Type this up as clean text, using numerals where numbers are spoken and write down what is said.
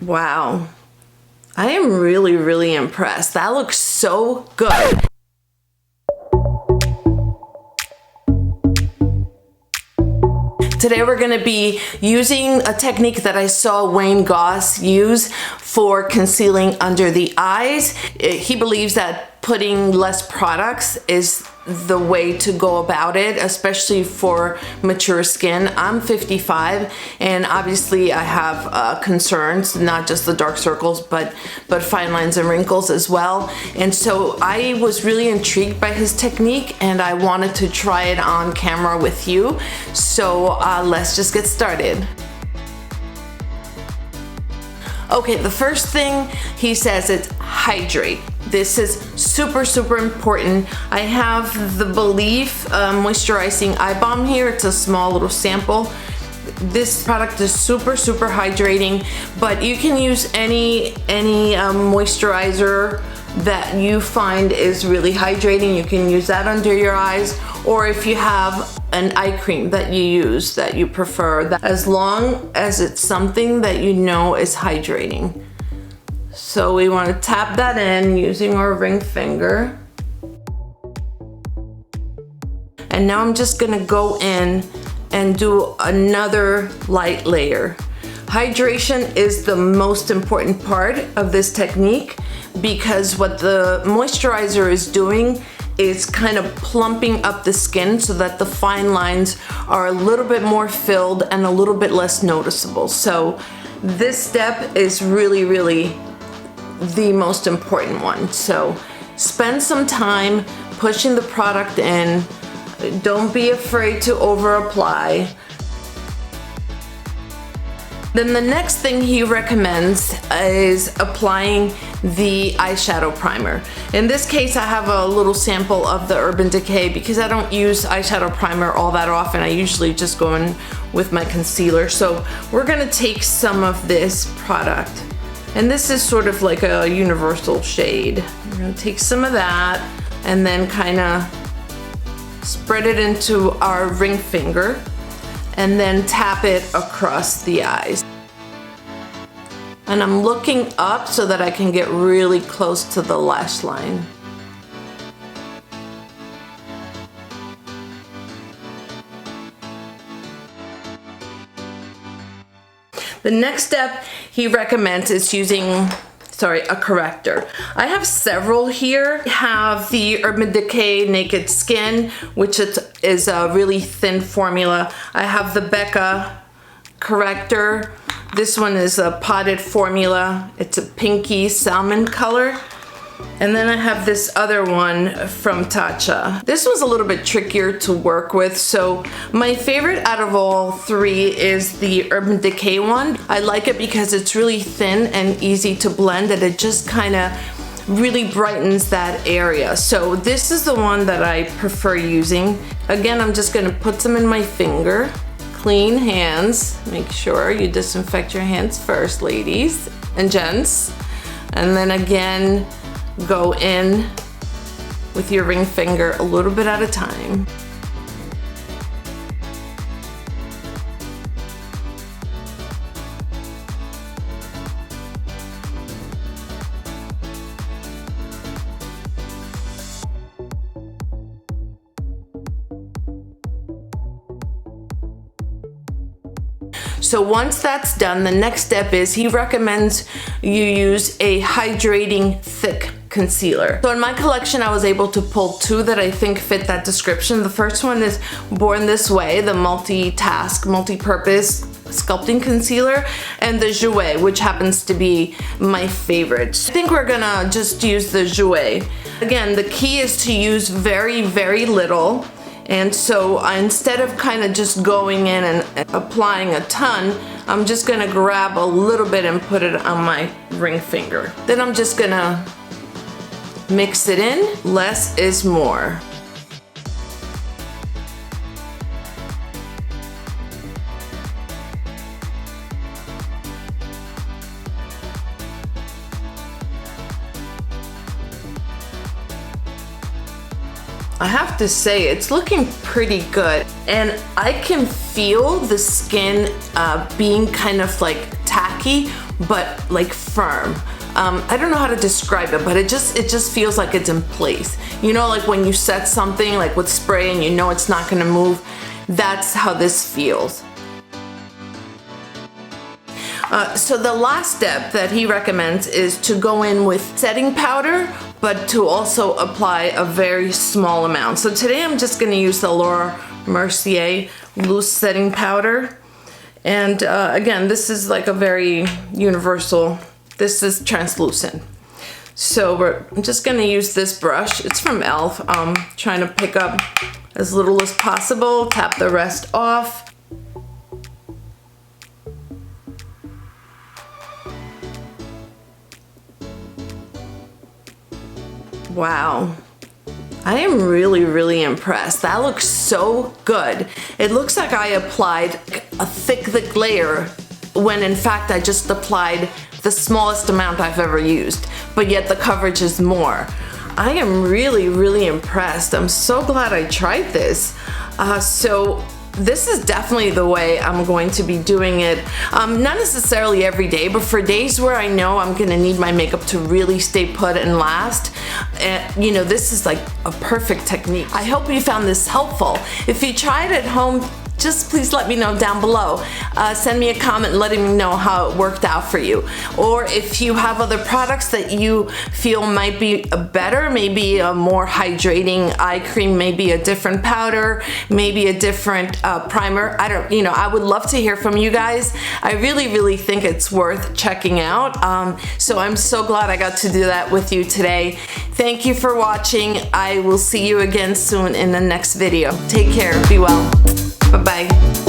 Wow. I am really, really impressed. That looks so good. Today we're going to be using a technique that I saw Wayne Goss use for concealing under the eyes. He believes that putting less products is the way to go about it, especially for mature skin. I'm 55 and obviously I have concerns, not just the dark circles, but fine lines and wrinkles as well. And so I was really intrigued by his technique and I wanted to try it on camera with you. So let's just get started. Okay, the first thing he says is hydrate. This is super, super important. I have the Belief moisturizing eye balm here. It's a small little sample. This product is super, super hydrating, but you can use any moisturizer that you find is really hydrating. You can use that under your eyes, or if you have an eye cream that you use that you prefer, that as long as it's something that you know is hydrating. So we want to tap that in using our ring finger. And now I'm just going to go in and do another light layer. Hydration is the most important part of this technique because what the moisturizer is doing is kind of plumping up the skin so that the fine lines are a little bit more filled and a little bit less noticeable. So this step is really, really the most important one. So spend some time pushing the product in. Don't be afraid to over apply. Then the next thing he recommends is applying the eyeshadow primer. In this case, I have a little sample of the Urban Decay because I don't use eyeshadow primer all that often. I usually just go in with my concealer. So we're gonna take some of this product. And this is sort of like a universal shade. We're gonna take some of that and then kind of spread it into our ring finger and then tap it across the eyes. And I'm looking up so that I can get really close to the lash line. The next step he recommends is using a corrector. I have several here. I have the Urban Decay Naked Skin, which is a really thin formula. I have the Becca corrector. This one is a potted formula. It's a pinky salmon color. And then I have this other one from Tatcha. This was a little bit trickier to work with, so my favorite out of all three is the Urban Decay one. I like it because it's really thin and easy to blend, and it just kind of really brightens that area. So this is the one that I prefer using. Again, I'm just gonna put some in my finger. Clean hands. Make sure you disinfect your hands first, ladies and gents. And then again, go in with your ring finger a little bit at a time. So once that's done, the next step is he recommends you use a hydrating thick concealer. So in my collection, I was able to pull two that I think fit that description. The first one is Born This Way, the multi-purpose sculpting concealer, and the Jouer, which happens to be my favorite. I think we're gonna just use the Jouer. Again, the key is to use very, very little. And so instead of kind of just going in and applying a ton, I'm just gonna grab a little bit and put it on my ring finger. Then I'm just gonna mix it in. Less is more. I have to say, it's looking pretty good. And I can feel the skin being kind of like tacky but like firm. I don't know how to describe it, but it just feels like it's in place. You know, like when you set something like with spray and you know it's not gonna move, that's how this feels. So the last step that he recommends is to go in with setting powder, but to also apply a very small amount. So today I'm just gonna use the Laura Mercier loose setting powder. And again, this is like a very universal, this is translucent. So I'm just gonna use this brush. It's from e.l.f. Trying to pick up as little as possible, tap the rest off. Wow. I am really impressed. That looks so good. It looks like I applied a thick layer when in fact I just applied the smallest amount I've ever used, but yet the coverage is more. I am really impressed. I'm so glad I tried this. So this is definitely the way I'm going to be doing it. Not necessarily every day, but for days where I know I'm gonna need my makeup to really stay put and last, you know, this is like a perfect technique. I hope you found this helpful. If you try it at home, just please let me know down below. Send me a comment letting me know how it worked out for you. Or if you have other products that you feel might be better, maybe a more hydrating eye cream, maybe a different powder, maybe a different primer. I would love to hear from you guys. I really think it's worth checking out. So I'm so glad I got to do that with you today. Thank you for watching. I will see you again soon in the next video. Take care, be well. Bye-bye.